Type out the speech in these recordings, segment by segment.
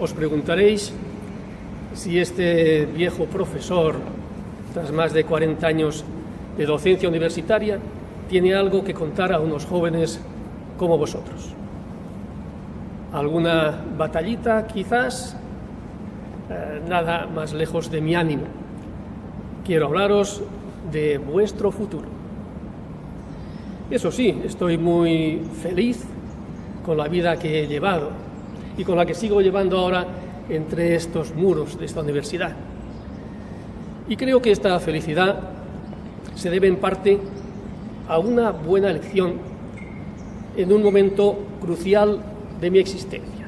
Os preguntaréis si este viejo profesor, tras más de 40 años de docencia universitaria, tiene algo que contar a unos jóvenes como vosotros. ¿Alguna batallita, quizás? Nada más lejos de mi ánimo. Quiero hablaros de vuestro futuro. Eso sí, estoy muy feliz con la vida que he llevado y con la que sigo llevando ahora entre estos muros de esta universidad. Y creo que esta felicidad se debe en parte a una buena elección en un momento crucial de mi existencia.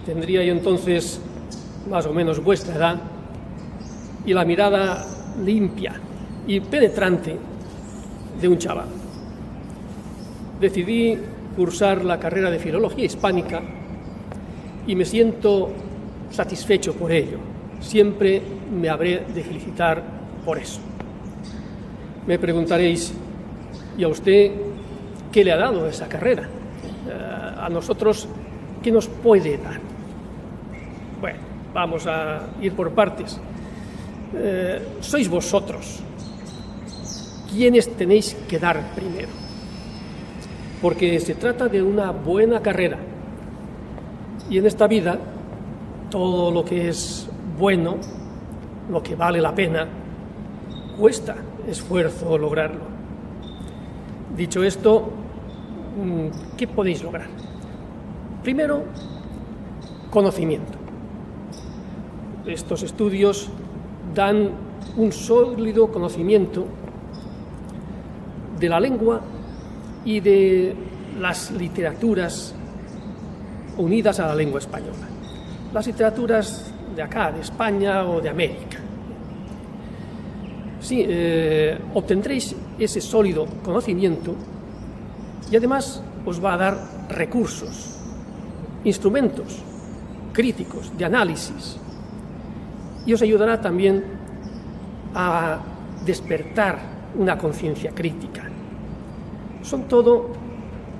Tendría yo entonces más o menos vuestra edad y la mirada limpia y penetrante de un chaval. Decidí cursar la carrera de Filología Hispánica y me siento satisfecho por ello. Siempre me habré de felicitar por eso. Me preguntaréis, ¿y a usted qué le ha dado esa carrera? A nosotros, ¿qué nos puede dar? Bueno, vamos a ir por partes. Sois vosotros quienes tenéis que dar primero, porque se trata de una buena carrera y en esta vida todo lo que es bueno, lo que vale la pena, cuesta esfuerzo lograrlo. Dicho esto, ¿qué podéis lograr? Primero, conocimiento. Estos estudios dan un sólido conocimiento de la lengua y de las literaturas unidas a la lengua española. Las literaturas de acá, de España o de América. Sí, obtendréis ese sólido conocimiento y además os va a dar recursos, instrumentos críticos de análisis y os ayudará también a despertar una conciencia crítica. Son todo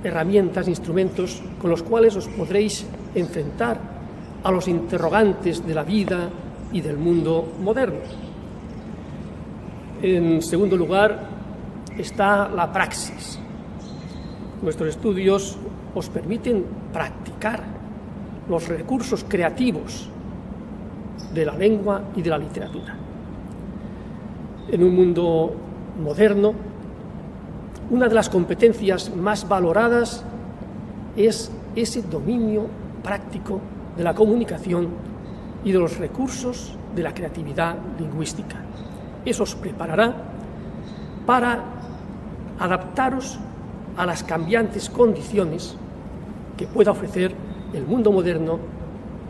herramientas, instrumentos con los cuales os podréis enfrentar a los interrogantes de la vida y del mundo moderno. En segundo lugar está la praxis. Nuestros estudios os permiten practicar los recursos creativos de la lengua y de la literatura. En un mundo moderno, una de las competencias más valoradas es ese dominio práctico de la comunicación y de los recursos de la creatividad lingüística. Eso os preparará para adaptaros a las cambiantes condiciones que pueda ofrecer el mundo moderno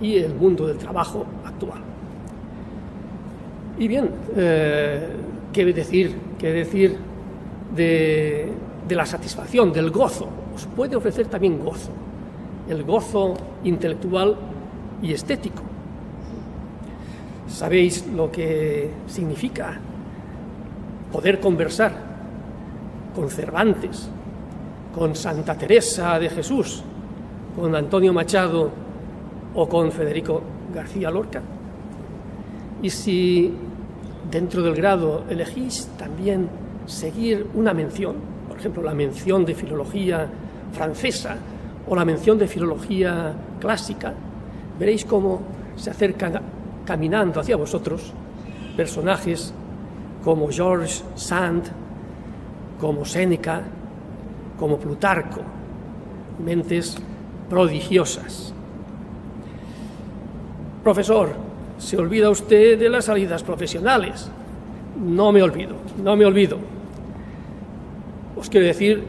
y el mundo del trabajo actual. Y bien, ¿qué decir de la satisfacción, del gozo? Os puede ofrecer también gozo, el gozo intelectual y estético. ¿Sabéis lo que significa poder conversar con Cervantes, con Santa Teresa de Jesús, con Antonio Machado o con Federico García Lorca? Y si dentro del grado elegís también seguir una mención, por ejemplo, la mención de filología francesa o la mención de filología clásica, veréis cómo se acercan caminando hacia vosotros personajes como George Sand, como Séneca, como Plutarco, mentes prodigiosas. Profesor, ¿se olvida usted de las salidas profesionales? No me olvido. Os quiero decir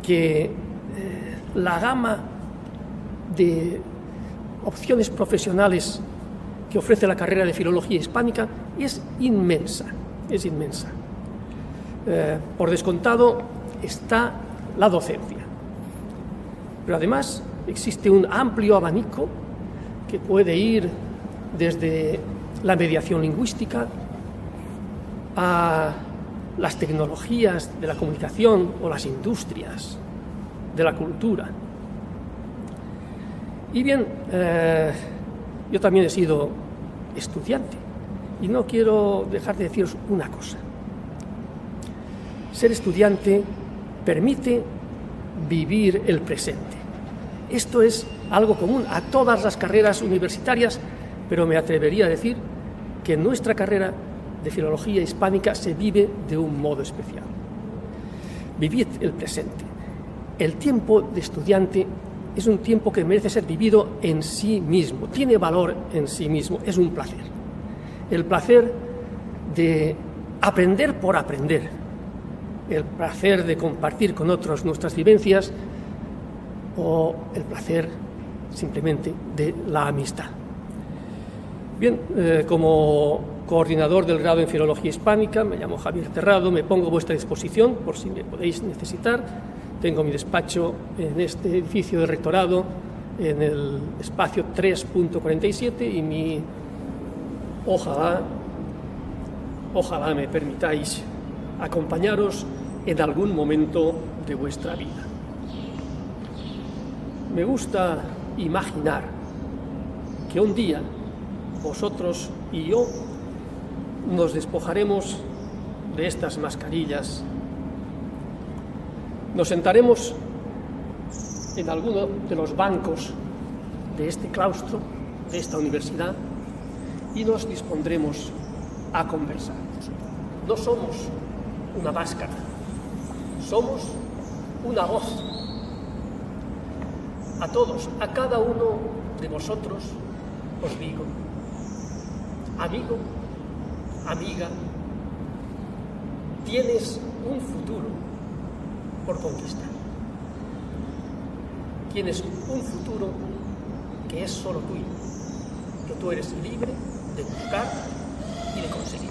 que la gama de opciones profesionales que ofrece la carrera de Filología Hispánica es inmensa. Por descontado está la docencia, pero además existe un amplio abanico que puede ir desde la mediación lingüística a las tecnologías de la comunicación o las industrias de la cultura. Y bien, yo también he sido estudiante y no quiero dejar de deciros una cosa. Ser estudiante permite vivir el presente. Esto es algo común a todas las carreras universitarias, pero me atrevería a decir que en nuestra carrera de Filología Hispánica se vive de un modo especial. Vivid el presente. El tiempo de estudiante es un tiempo que merece ser vivido en sí mismo, tiene valor en sí mismo, es un placer. El placer de aprender por aprender, el placer de compartir con otros nuestras vivencias o el placer simplemente de la amistad. Bien, como coordinador del grado en Filología Hispánica, me llamo Javier Terrado, me pongo a vuestra disposición por si me podéis necesitar. Tengo mi despacho en este edificio de rectorado, en el espacio 3.47 y mi ojalá me permitáis acompañaros en algún momento de vuestra vida. Me gusta imaginar que un día vosotros y yo nos despojaremos de estas mascarillas, nos sentaremos en alguno de los bancos de este claustro, de esta universidad, y nos dispondremos a conversar. No somos una máscara, somos una voz. A todos, a cada uno de vosotros os digo, amigo, amiga, tienes un futuro por conquistar. Tienes un futuro que es solo tuyo, que tú eres libre de buscar y de conseguir.